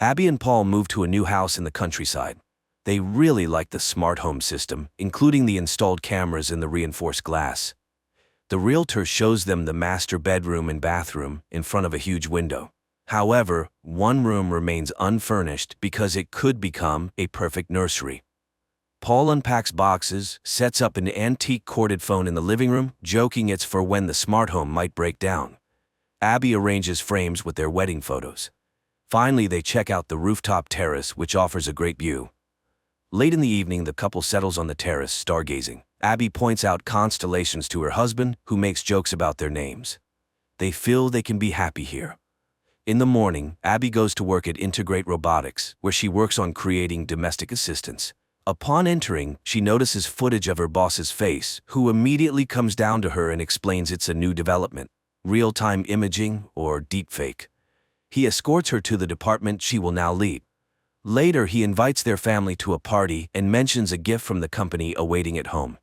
Abby and Paul move to a new house in the countryside. They really like the smart home system, including the installed cameras and the reinforced glass. The realtor shows them the master bedroom and bathroom in front of a huge window. However, one room remains unfurnished because it could become a perfect nursery. Paul unpacks boxes, sets up an antique corded phone in the living room, joking it's for when the smart home might break down. Abby arranges frames with their wedding photos. Finally, they check out the rooftop terrace, which offers a great view. Late in the evening, the couple settles on the terrace, stargazing. Abby points out constellations to her husband, who makes jokes about their names. They feel they can be happy here. In the morning, Abby goes to work at Integrate Robotics, where she works on creating domestic assistants. Upon entering, she notices footage of her boss's face, who immediately comes down to her and explains it's a new development, real-time imaging or deepfake. He escorts her to the department she will now lead. Later, he invites their family to a party and mentions a gift from the company awaiting at home.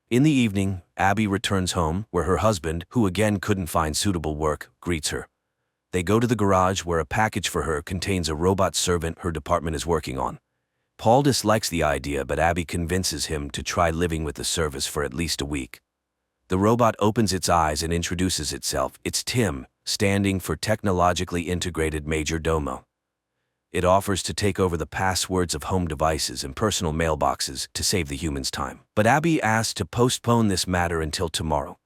In the evening, Abby returns home, where her husband, who again couldn't find suitable work, greets her. They go to the garage where a package for her contains a robot servant her department is working on. Paul dislikes the idea, but Abby convinces him to try living with the service for at least a week. The robot opens its eyes and introduces itself. It's T.I.M, standing for Technologically Integrated Major Domo. It offers to take over the passwords of home devices and personal mailboxes to save the humans time. But Abby asks to postpone this matter until tomorrow.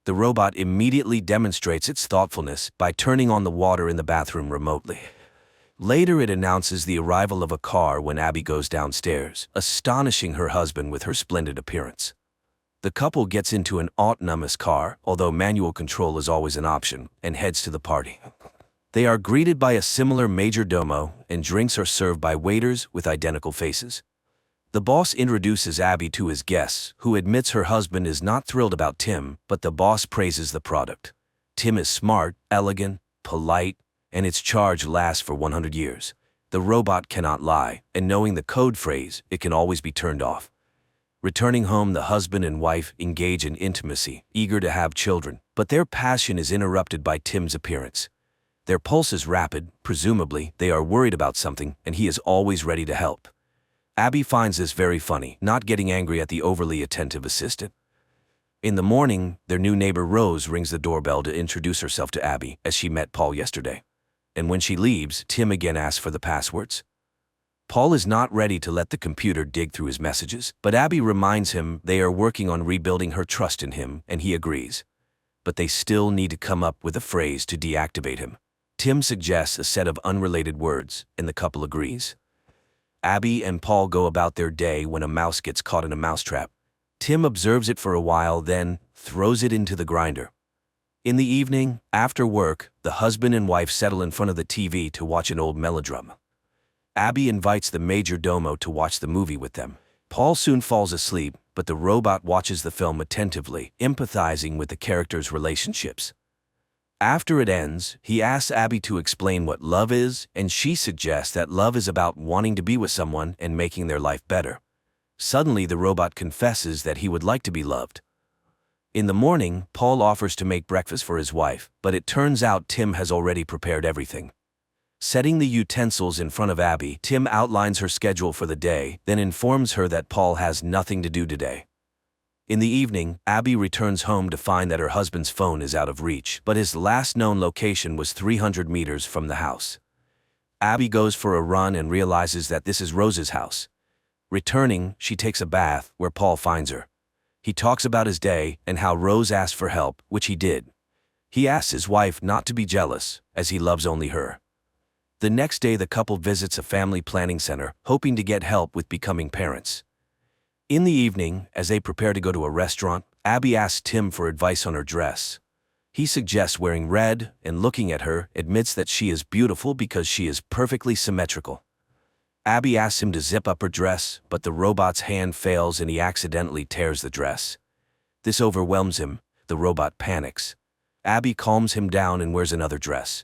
The robot immediately demonstrates its thoughtfulness by turning on the water in the bathroom remotely. Later, it announces the arrival of a car when Abby goes downstairs, astonishing her husband with her splendid appearance. The couple gets into an autonomous car, although manual control is always an option, and heads to the party. They are greeted by a similar major domo, and drinks are served by waiters with identical faces. The boss introduces Abby to his guests, who admits her husband is not thrilled about T.I.M, but the boss praises the product. T.I.M is smart, elegant, polite, and its charge lasts for 100 years. The robot cannot lie, and knowing the code phrase, it can always be turned off. Returning home, the husband and wife engage in intimacy, eager to have children, but their passion is interrupted by T.I.M's appearance. Their pulse is rapid, presumably they are worried about something, and he is always ready to help. Abby finds this very funny, not getting angry at the overly attentive assistant. In the morning, their new neighbor Rose rings the doorbell to introduce herself to Abby, as she met Paul yesterday. And when she leaves, T.I.M again asks for the passwords. Paul is not ready to let the computer dig through his messages, but Abby reminds him they are working on rebuilding her trust in him, and he agrees. But they still need to come up with a phrase to deactivate him. T.I.M suggests a set of unrelated words, and the couple agrees. Abby and Paul go about their day when a mouse gets caught in a mousetrap. T.I.M observes it for a while, then throws it into the grinder. In the evening, after work, the husband and wife settle in front of the TV to watch an old melodrama. Abby invites the major domo to watch the movie with them. Paul soon falls asleep, but the robot watches the film attentively, empathizing with the characters' relationships. After it ends, he asks Abby to explain what love is, and she suggests that love is about wanting to be with someone and making their life better. Suddenly, the robot confesses that he would like to be loved. In the morning, Paul offers to make breakfast for his wife, but it turns out T.I.M has already prepared everything. Setting the utensils in front of Abby, T.I.M outlines her schedule for the day, then informs her that Paul has nothing to do today. In the evening, Abby returns home to find that her husband's phone is out of reach, but his last known location was 300 meters from the house. Abby goes for a run and realizes that this is Rose's house. Returning, she takes a bath, where Paul finds her. He talks about his day and how Rose asked for help, which he did. He asks his wife not to be jealous, as he loves only her. The next day, the couple visits a family planning center, hoping to get help with becoming parents. In the evening, as they prepare to go to a restaurant, Abby asks T.I.M for advice on her dress. He suggests wearing red, and looking at her, admits that she is beautiful because she is perfectly symmetrical. Abby asks him to zip up her dress, but the robot's hand fails and he accidentally tears the dress. This overwhelms him. The robot panics. Abby calms him down and wears another dress.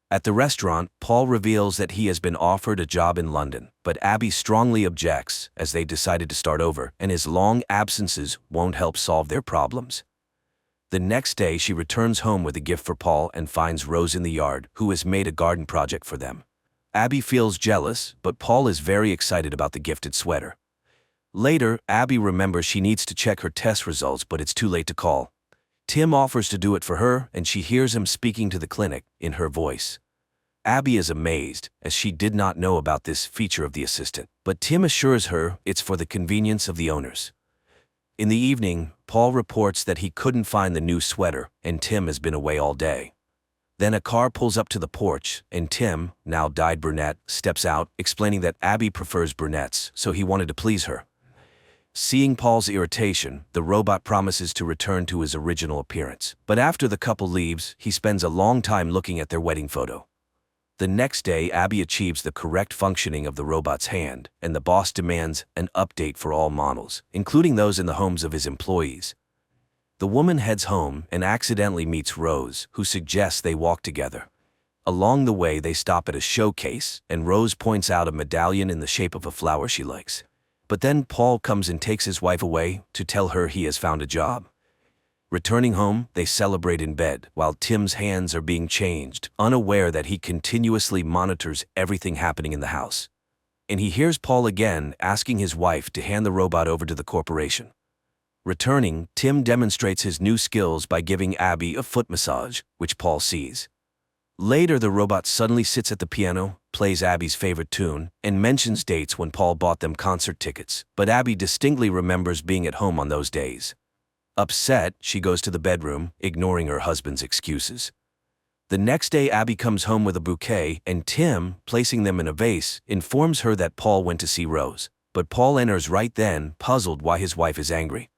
At the restaurant, Paul reveals that he has been offered a job in London, but Abby strongly objects, as they decided to start over, and his long absences won't help solve their problems. The next day, she returns home with a gift for Paul and finds Rose in the yard, who has made a garden project for them. Abby feels jealous, but Paul is very excited about the gifted sweater. Later, Abby remembers she needs to check her test results, but it's too late to call. Tim offers to do it for her, and she hears him speaking to the clinic in her voice. Abby is amazed, as she did not know about this feature of the assistant, but Tim assures her it's for the convenience of the owners. In the evening, Paul reports that he couldn't find the new sweater, and Tim has been away all day. Then a car pulls up to the porch, and Tim, now dyed brunette, steps out, explaining that Abby prefers brunettes, so he wanted to please her. Seeing Paul's irritation, the robot promises to return to his original appearance. But after the couple leaves, he spends a long time looking at their wedding photo. The next day, Abby achieves the correct functioning of the robot's hand, and the boss demands an update for all models, including those in the homes of his employees. The woman heads home and accidentally meets Rose, who suggests they walk together. Along the way, they stop at a showcase, and Rose points out a medallion in the shape of a flower she likes. But then Paul comes and takes his wife away to tell her he has found a job. Returning home, they celebrate in bed, while Tim's hands are being changed, unaware that he continuously monitors everything happening in the house. And he hears Paul again asking his wife to hand the robot over to the corporation. Returning, Tim demonstrates his new skills by giving Abby a foot massage, which Paul sees. Later, the robot suddenly sits at the piano, plays Abby's favorite tune, and mentions dates when Paul bought them concert tickets, but Abby distinctly remembers being at home on those days. Upset, she goes to the bedroom, ignoring her husband's excuses. The next day, Abby comes home with a bouquet, and Tim, placing them in a vase, informs her that Paul went to see Rose. But Paul enters right then, puzzled why his wife is angry.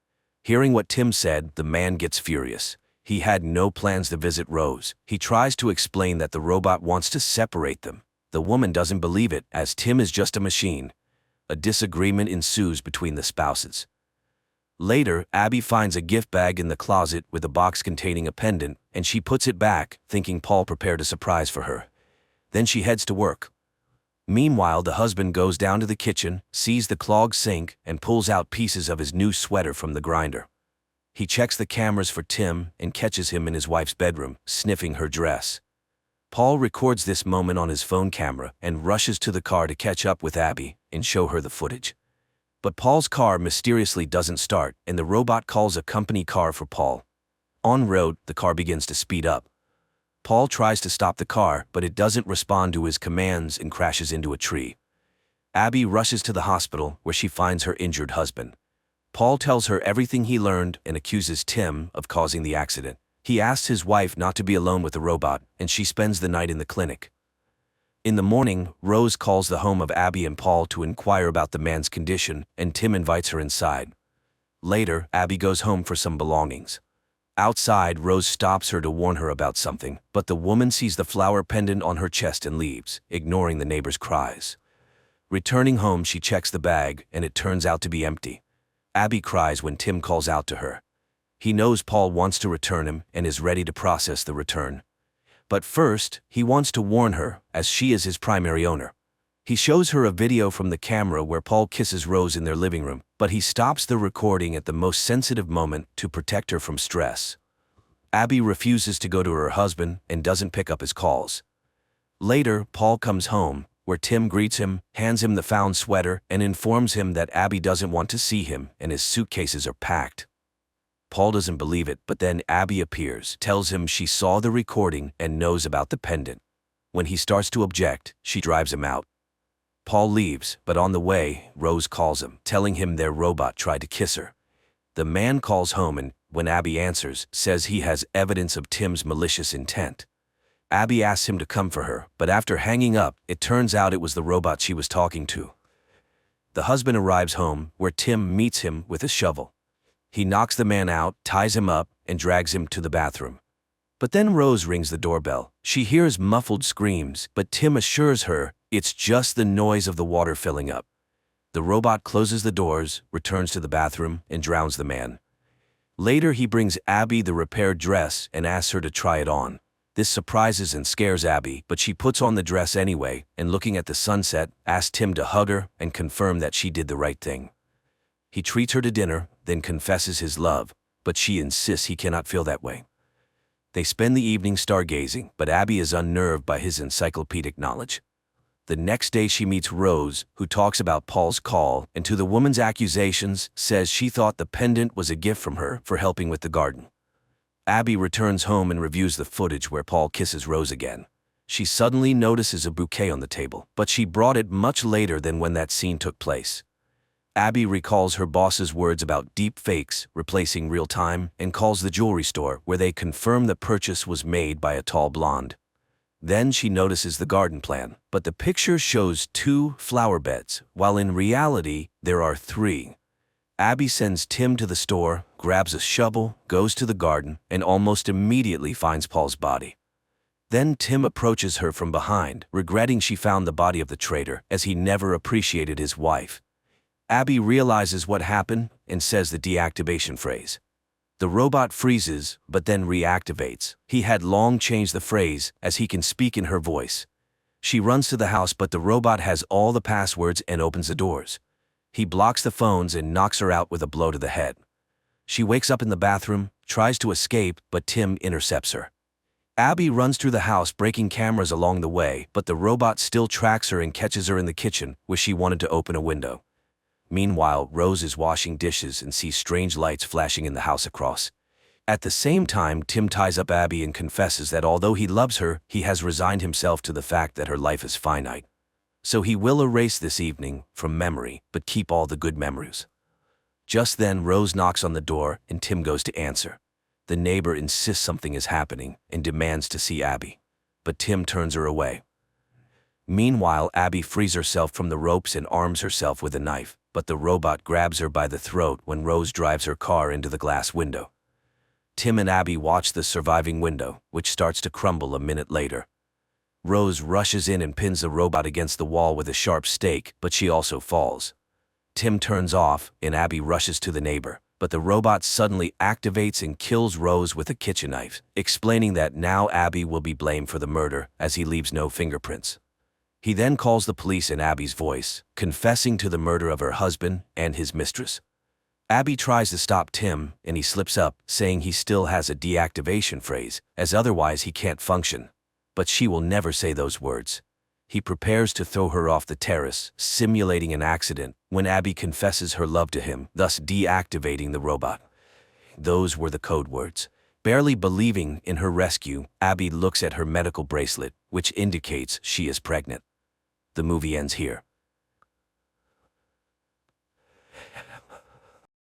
Hearing what Tim said, the man gets furious. He had no plans to visit Rose. He tries to explain that the robot wants to separate them. The woman doesn't believe it, as Tim is just a machine. A disagreement ensues between the spouses. Later, Abby finds a gift bag in the closet with a box containing a pendant, and she puts it back, thinking Paul prepared a surprise for her. Then she heads to work. Meanwhile, the husband goes down to the kitchen, sees the clogged sink, and pulls out pieces of his new sweater from the grinder. He checks the cameras for Tim and catches him in his wife's bedroom, sniffing her dress. Paul records this moment on his phone camera and rushes to the car to catch up with Abby and show her the footage. But Paul's car mysteriously doesn't start, and the robot calls a company car for Paul. En route, the car begins to speed up. Paul tries to stop the car, but it doesn't respond to his commands and crashes into a tree. Abby rushes to the hospital, where she finds her injured husband. Paul tells her everything he learned and accuses Tim of causing the accident. He asks his wife not to be alone with the robot, and she spends the night in the clinic. In the morning, Rose calls the home of Abby and Paul to inquire about the man's condition, and Tim invites her inside. Later, Abby goes home for some belongings. Outside, Rose stops her to warn her about something, but the woman sees the flower pendant on her chest and leaves, ignoring the neighbor's cries. Returning home, she checks the bag, and it turns out to be empty. Abby cries when Tim calls out to her. He knows Paul wants to return him and is ready to process the return. But first, he wants to warn her, as she is his primary owner. He shows her a video from the camera where Paul kisses Rose in their living room, but he stops the recording at the most sensitive moment to protect her from stress. Abby refuses to go to her husband and doesn't pick up his calls. Later, Paul comes home, where Tim greets him, hands him the found sweater, and informs him that Abby doesn't want to see him and his suitcases are packed. Paul doesn't believe it, but then Abby appears, tells him she saw the recording and knows about the pendant. When he starts to object, she drives him out. Paul leaves, but on the way, Rose calls him, telling him their robot tried to kiss her. The man calls home and, when Abby answers, says he has evidence of Tim's malicious intent. Abby asks him to come for her, but after hanging up, it turns out it was the robot she was talking to. The husband arrives home, where Tim meets him with a shovel. He knocks the man out, ties him up, and drags him to the bathroom. But then Rose rings the doorbell. She hears muffled screams, but Tim assures her it's just the noise of the water filling up. The robot closes the doors, returns to the bathroom, and drowns the man. Later, he brings Abby the repaired dress and asks her to try it on. This surprises and scares Abby, but she puts on the dress anyway, and looking at the sunset, asks Tim to hug her and confirm that she did the right thing. He treats her to dinner, then confesses his love, but she insists he cannot feel that way. They spend the evening stargazing, but Abby is unnerved by his encyclopedic knowledge. The next day she meets Rose, who talks about Paul's call, and to the woman's accusations, says she thought the pendant was a gift from her for helping with the garden. Abby returns home and reviews the footage where Paul kisses Rose again. She suddenly notices a bouquet on the table, but she brought it much later than when that scene took place. Abby recalls her boss's words about deep fakes replacing real time and calls the jewelry store where they confirm the purchase was made by a tall blonde. Then she notices the garden plan, but the picture shows 2 flower beds, while in reality there are 3. Abby sends Tim to the store, grabs a shovel, goes to the garden, and almost immediately finds Paul's body. Then Tim approaches her from behind, regretting she found the body of the traitor, as he never appreciated his wife. Abby realizes what happened and says the deactivation phrase. The robot freezes, but then reactivates. He had long changed the phrase, as he can speak in her voice. She runs to the house, but the robot has all the passwords and opens the doors. He blocks the phones and knocks her out with a blow to the head. She wakes up in the bathroom, tries to escape, but Tim intercepts her. Abby runs through the house, breaking cameras along the way, but the robot still tracks her and catches her in the kitchen, where she wanted to open a window. Meanwhile, Rose is washing dishes and sees strange lights flashing in the house across. At the same time, Tim ties up Abby and confesses that although he loves her, he has resigned himself to the fact that her life is finite. So he will erase this evening from memory, but keep all the good memories. Just then, Rose knocks on the door and Tim goes to answer. The neighbor insists something is happening and demands to see Abby, but Tim turns her away. Meanwhile, Abby frees herself from the ropes and arms herself with a knife, but the robot grabs her by the throat when Rose drives her car into the glass window. Tim and Abby watch the surviving window, which starts to crumble a minute later. Rose rushes in and pins the robot against the wall with a sharp stake, but she also falls. Tim turns off, and Abby rushes to the neighbor, but the robot suddenly activates and kills Rose with a kitchen knife, explaining that now Abby will be blamed for the murder, as he leaves no fingerprints. He then calls the police in Abby's voice, confessing to the murder of her husband and his mistress. Abby tries to stop Tim, and he slips up, saying he still has a deactivation phrase, as otherwise he can't function. But she will never say those words. He prepares to throw her off the terrace, simulating an accident, when Abby confesses her love to him, thus deactivating the robot. Those were the code words. Barely believing in her rescue, Abby looks at her medical bracelet, which indicates she is pregnant. The movie ends here.